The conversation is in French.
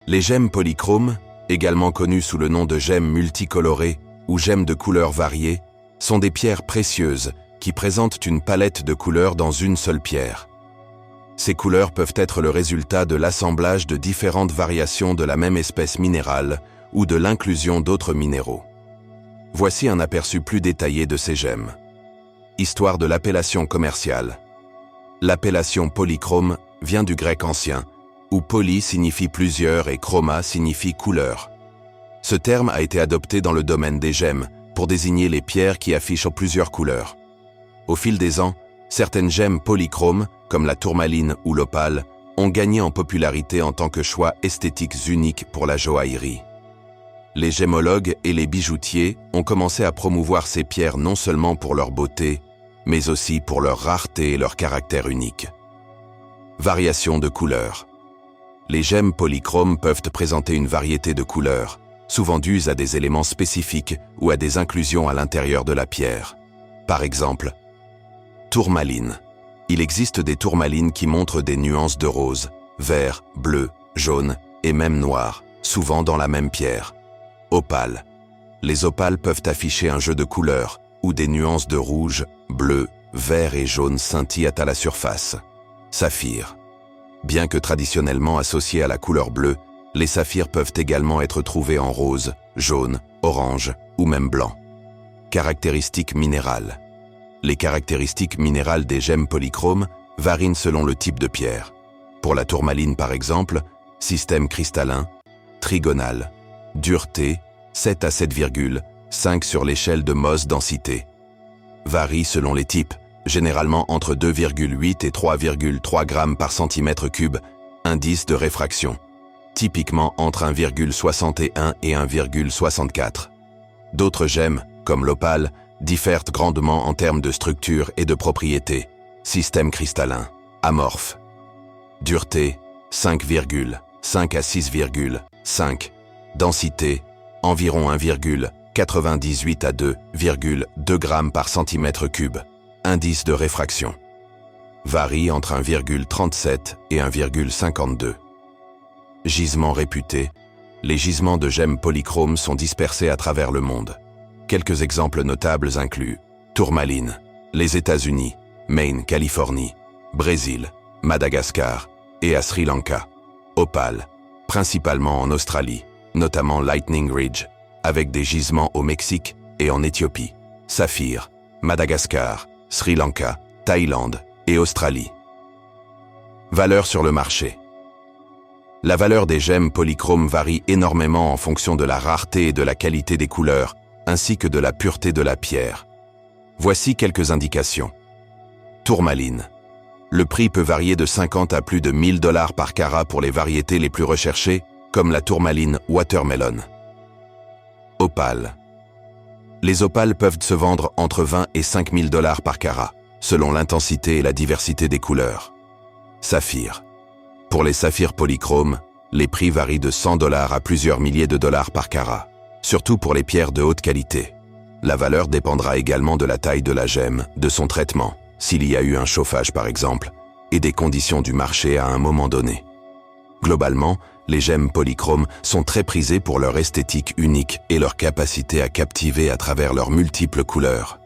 Les gemmes polychromes, également connues sous le nom de gemmes multicolorées ou gemmes de couleurs variées, sont des pierres précieuses qui présentent une palette de couleurs dans une seule pierre. Ces couleurs peuvent être le résultat de l'assemblage de différentes variations de la même espèce minérale ou de l'inclusion d'autres minéraux. Voici un aperçu plus détaillé de ces gemmes. Histoire de l'appellation commerciale. L'appellation polychrome vient du grec ancien, où poly signifie plusieurs et chroma signifie couleur. Ce terme a été adopté dans le domaine des gemmes pour désigner les pierres qui affichent plusieurs couleurs. Au fil des ans, certaines gemmes polychromes, comme la tourmaline ou l'opale, ont gagné en popularité en tant que choix esthétiques uniques pour la joaillerie. Les gémologues et les bijoutiers ont commencé à promouvoir ces pierres non seulement pour leur beauté, mais aussi pour leur rareté et leur caractère unique. Variation de couleurs. Les gemmes polychromes peuvent présenter une variété de couleurs, souvent dues à des éléments spécifiques ou à des inclusions à l'intérieur de la pierre. Par exemple, tourmaline. Il existe des tourmalines qui montrent des nuances de rose, vert, bleu, jaune et même noir, souvent dans la même pierre. Opale. Les opales peuvent afficher un jeu de couleurs, où des nuances de rouge, bleu, vert et jaune scintillent à la surface. Saphir. Bien que traditionnellement associés à la couleur bleue, les saphirs peuvent également être trouvés en rose, jaune, orange ou même blanc. Caractéristiques minérales. Les caractéristiques minérales des gemmes polychromes varient selon le type de pierre. Pour la tourmaline par exemple, système cristallin, trigonal, dureté, 7 à 7,5 sur l'échelle de Mohs densité. Varie selon les types, généralement entre 2,8 et 3,3 grammes par centimètre cube, indice de réfraction, typiquement entre 1,61 et 1,64. D'autres gemmes, comme l'opale, diffèrent grandement en termes de structure et de propriétés. Système cristallin, amorphe. Dureté, 5,5 à 6,5. Densité, environ 1,98 à 2,2 grammes par centimètre cube. Indice de réfraction. Varie entre 1,37 et 1,52. Gisements réputés. Les gisements de gemmes polychromes sont dispersés à travers le monde. Quelques exemples notables incluent tourmaline, les États-Unis, Maine, Californie, Brésil, Madagascar et à Sri Lanka. Opale, principalement en Australie, notamment Lightning Ridge, avec des gisements au Mexique et en Éthiopie. Saphir, Madagascar, Sri Lanka, Thaïlande et Australie. Valeur sur le marché. La valeur des gemmes polychromes varie énormément en fonction de la rareté et de la qualité des couleurs, ainsi que de la pureté de la pierre. Voici quelques indications. Tourmaline. Le prix peut varier de 50 à plus de $1000 par carat pour les variétés les plus recherchées, comme la tourmaline watermelon. Opale. Les opales peuvent se vendre entre 20 et $5000 par carat, selon l'intensité et la diversité des couleurs. Saphir. Pour les saphirs polychromes, les prix varient de $100 à plusieurs milliers de dollars par carat, surtout pour les pierres de haute qualité. La valeur dépendra également de la taille de la gemme, de son traitement, s'il y a eu un chauffage par exemple, et des conditions du marché à un moment donné. Globalement, les gemmes polychromes sont très prisées pour leur esthétique unique et leur capacité à captiver à travers leurs multiples couleurs.